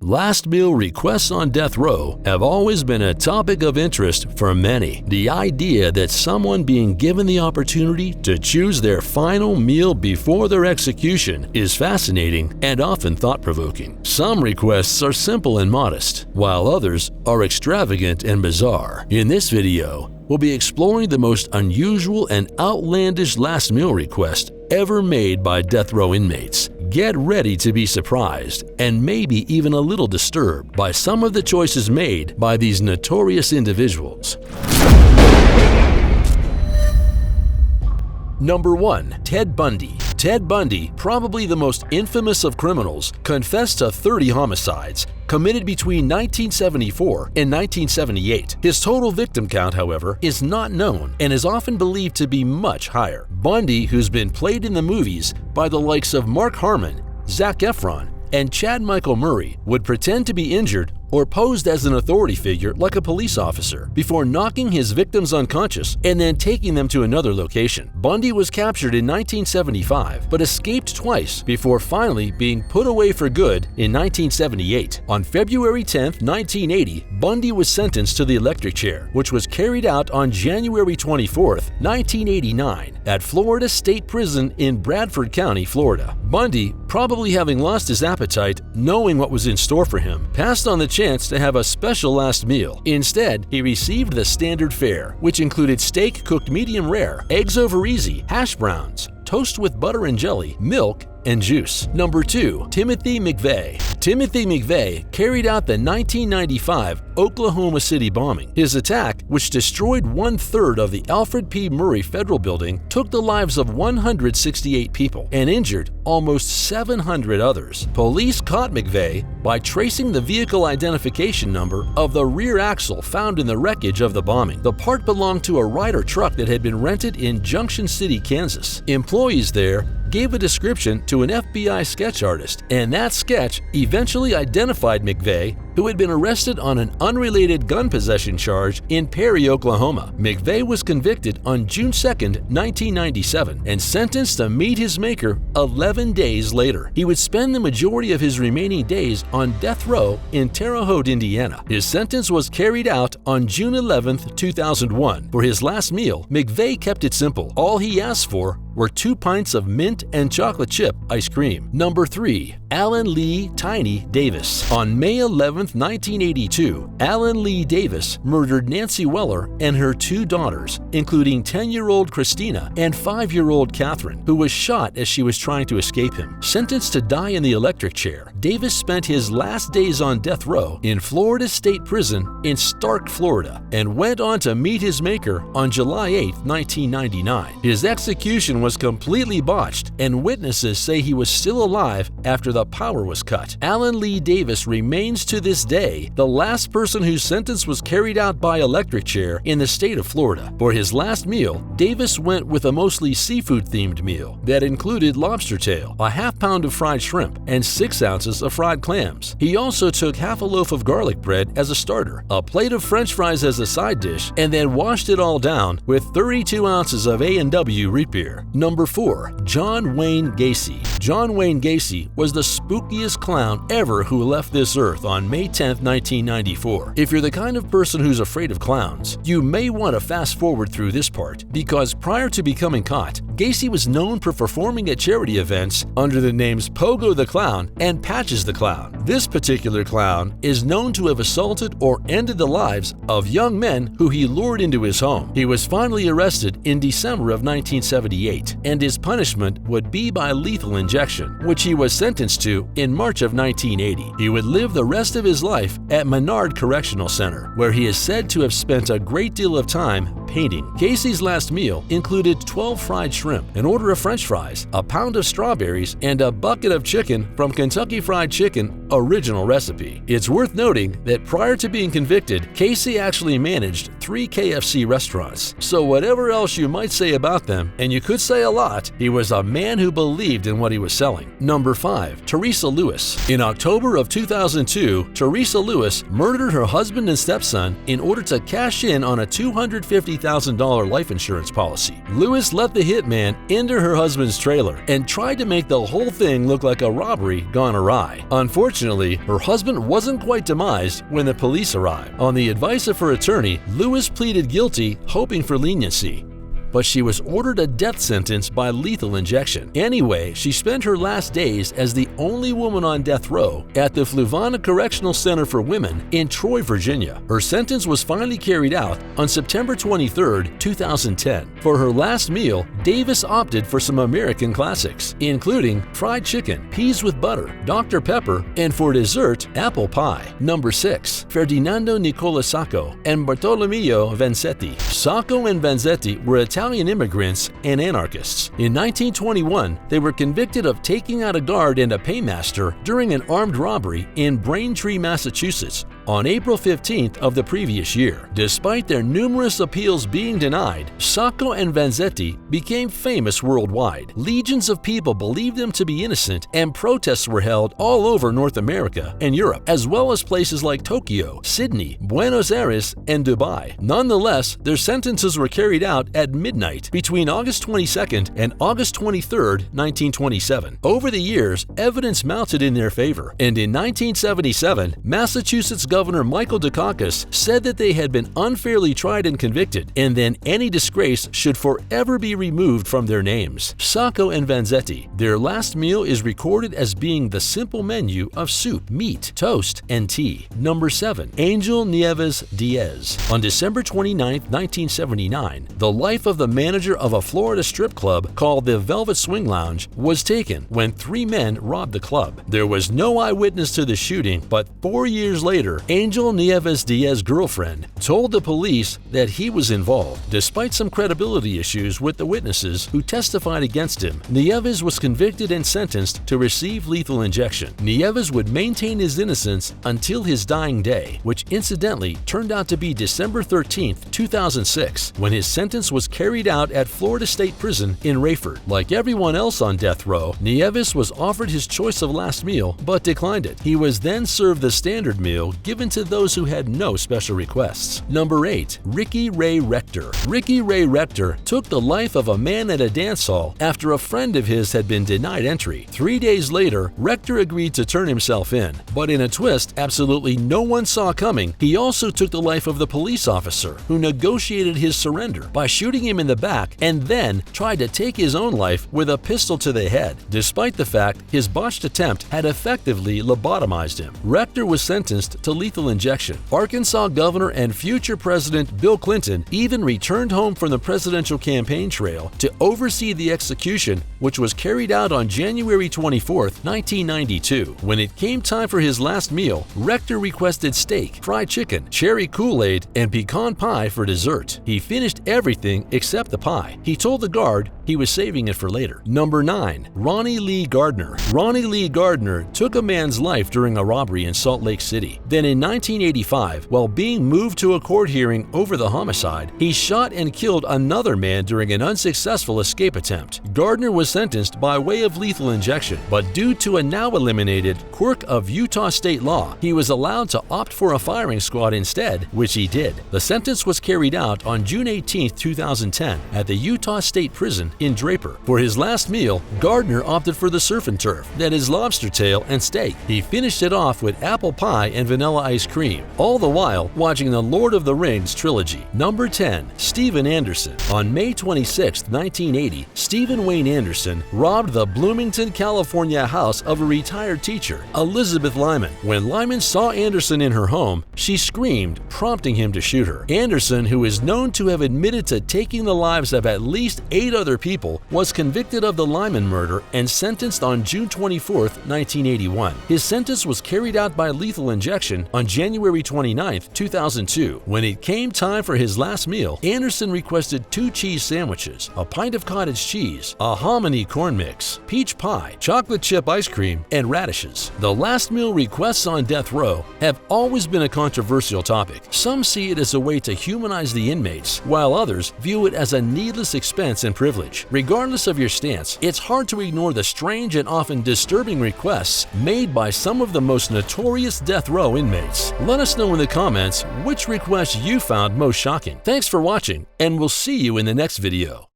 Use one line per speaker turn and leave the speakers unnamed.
Last meal requests on death row have always been a topic of interest for many. The idea that someone being given the opportunity to choose their final meal before their execution is fascinating and often thought-provoking. Some requests are simple and modest, while others are extravagant and bizarre. In this video, we'll be exploring the most unusual and outlandish last meal request ever made by death row inmates. Get ready to be surprised and maybe even a little disturbed by some of the choices made by these notorious individuals. Number 1. Ted Bundy. Ted Bundy, probably the most infamous of criminals, confessed to 30 homicides committed between 1974 and 1978. His total victim count, however, is not known and is often believed to be much higher. Bundy, who's been played in the movies by the likes of Mark Harmon, Zac Efron, and Chad Michael Murray, would pretend to be injured or posed as an authority figure like a police officer before knocking his victims unconscious and then taking them to another location. Bundy was captured in 1975 but escaped twice before finally being put away for good in 1978. On February 10, 1980, Bundy was sentenced to the electric chair, which was carried out on January 24, 1989 at Florida State Prison in Bradford County, Florida. Bundy, probably having lost his appetite, knowing what was in store for him, passed on the chance to have a special last meal. Instead, he received the standard fare, which included steak cooked medium rare, eggs over easy, hash browns, toast with butter and jelly, milk, and juice. Number 2. Timothy McVeigh. Timothy McVeigh carried out the 1995 Oklahoma City bombing. His attack, which destroyed 1/3 of the Alfred P. Murrah Federal Building, took the lives of 168 people and injured almost 700 others. Police caught McVeigh by tracing the vehicle identification number of the rear axle found in the wreckage of the bombing. The part belonged to a Ryder truck that had been rented in Junction City, Kansas. Employees there gave a description to an FBI sketch artist, and that sketch eventually identified McVeigh, who had been arrested on an unrelated gun possession charge in Perry, Oklahoma. McVeigh was convicted on June 2, 1997, and sentenced to meet his maker 11 days later. He would spend the majority of his remaining days on death row in Terre Haute, Indiana. His sentence was carried out on June 11, 2001. For his last meal, McVeigh kept it simple. All he asked for were 2 pints of mint and chocolate chip ice cream. Number 3. Alan Lee "Tiny" Davis. On May 11, 1982, Alan Lee Davis murdered Nancy Weller and her 2 daughters, including 10-year-old Christina and 5-year-old Catherine, who was shot as she was trying to escape him. Sentenced to die in the electric chair, Davis spent his last days on death row in Florida State Prison in Stark, Florida, and went on to meet his maker on July 8, 1999. His execution was completely botched, and witnesses say he was still alive after the power was cut. Alan Lee Davis remains to this day the last person whose sentence was carried out by electric chair in the state of Florida. For his last meal, Davis went with a mostly seafood-themed meal that included lobster tail, a half-pound of fried shrimp, and 6 ounces of fried clams. He also took half a loaf of garlic bread as a starter, a plate of French fries as a side dish, and then washed it all down with 32 ounces of A&W root beer. Number 4. John Wayne Gacy. John Wayne Gacy was the spookiest clown ever who left this earth on May 10, 1994. If you're the kind of person who's afraid of clowns, you may want to fast forward through this part, because prior to becoming caught, Gacy was known for performing at charity events under the names Pogo the Clown and Patches the Clown. This particular clown is known to have assaulted or ended the lives of young men who he lured into his home. He was finally arrested in December of 1978, and his punishment would be by lethal injection, which he was sentenced to in March of 1980. He would live the rest of his life at Menard Correctional Center, where he is said to have spent a great deal of time painting. Gacy's last meal included 12 fried shrimp, an order of French fries, a pound of strawberries, and a bucket of chicken from Kentucky Fried Chicken original recipe. It's worth noting that prior to being convicted, Gacy actually managed 3 KFC restaurants. So whatever else you might say about them, and you could say a lot, he was a man who believed in what he was selling. Number 5. Teresa Lewis. In October of 2002, Teresa Lewis murdered her husband and stepson in order to cash in on a $250,000 $100,000 life insurance policy. Lewis let the hitman into her husband's trailer and tried to make the whole thing look like a robbery gone awry. Unfortunately, her husband wasn't quite demised when the police arrived. On the advice of her attorney, Lewis pleaded guilty, hoping for leniency. But she was ordered a death sentence by lethal injection. Anyway, she spent her last days as the only woman on death row at the Fluvanna Correctional Center for Women in Troy, Virginia. Her sentence was finally carried out on September 23, 2010. For her last meal, Davis opted for some American classics, including fried chicken, peas with butter, Dr. Pepper, and for dessert, apple pie. Number 6. Ferdinando Nicola Saco and Bartolomeo Vanzetti. Saco and Vanzetti were Italian immigrants and anarchists. In 1921, they were convicted of taking out a guard and a paymaster during an armed robbery in Braintree, Massachusetts, on April 15th of the previous year. Despite their numerous appeals being denied, Saco and Vanzetti became famous worldwide. Legions of people believed them to be innocent, and protests were held all over North America and Europe, as well as places like Tokyo, Sydney, Buenos Aires, and Dubai. Nonetheless, their sentences were carried out at midnight between August 22nd and August 23rd, 1927. Over the years, evidence mounted in their favor, and in 1977, Massachusetts Governor Michael Dukakis said that they had been unfairly tried and convicted, and then any disgrace should forever be removed from their names. Saco and Vanzetti. Their last meal is recorded as being the simple menu of soup, meat, toast, and tea. Number 7. Angel Nieves Diaz. On December 29, 1979, the life of the manager of a Florida strip club called the Velvet Swing Lounge was taken when 3 men robbed the club. There was no eyewitness to the shooting, but 4 years later, Angel Nieves Diaz's girlfriend told the police that he was involved. Despite some credibility issues with the witnesses who testified against him, Nieves was convicted and sentenced to receive lethal injection. Nieves would maintain his innocence until his dying day, which incidentally turned out to be December 13, 2006, when his sentence was carried out at Florida State Prison in Rayford. Like everyone else on death row, Nieves was offered his choice of last meal but declined it. He was then served the standard meal given to those who had no special requests. Number 8. Ray Rector. Ray Rector took the life of a man at a dance hall after a friend of his had been denied entry. 3 days later, Rector agreed to turn himself in, but in a twist absolutely no one saw coming, he also took the life of the police officer who negotiated his surrender by shooting him in the back and then tried to take his own life with a pistol to the head, despite the fact his botched attempt had effectively lobotomized him. Rector was sentenced to lethal injection. Arkansas Governor and future President Bill Clinton even returned home from the presidential campaign trail to oversee the execution, which was carried out on January 24, 1992. When it came time for his last meal, Rector requested steak, fried chicken, cherry Kool-Aid, and pecan pie for dessert. He finished everything except the pie. He told the guard he was saving it for later. Number 9. Ronnie Lee Gardner. Ronnie Lee Gardner took a man's life during a robbery in Salt Lake City. Then in 1985, while being moved to a court hearing over the homicide, he shot and killed another man during an unsuccessful escape attempt. Gardner was sentenced by way of lethal injection, but due to a now eliminated quirk of Utah state law, he was allowed to opt for a firing squad instead, which he did. The sentence was carried out on June 18, 2010 at the Utah State Prison in Draper. For his last meal, Gardner opted for the surf and turf, that is lobster tail and steak. He finished it off with apple pie and vanilla ice cream, all the while watching the Lord of the Rings trilogy. Number 10. Steven Anderson. On May 26, 1980, Stephen Wayne Anderson robbed the Bloomington, California house of a retired teacher, Elizabeth Lyman. When Lyman saw Anderson in her home, she screamed, prompting him to shoot her. Anderson, who is known to have admitted to taking the lives of at least 8 other people, was convicted of the Lyman murder and sentenced on June 24, 1981. His sentence was carried out by lethal injection on January 29, 2002. When it came time for his last meal, Anderson requested 2 cheese sandwiches, a pint of cottage cheese, a hominy corn mix, peach pie, chocolate chip ice cream, and radishes. The last meal requests on death row have always been a controversial topic. Some see it as a way to humanize the inmates, while others view it as a needless expense and privilege. Regardless of your stance, it's hard to ignore the strange and often disturbing requests made by some of the most notorious death row inmates. inmates. Let us know in the comments which request you found most shocking. Thanks for watching, and we'll see you in the next video.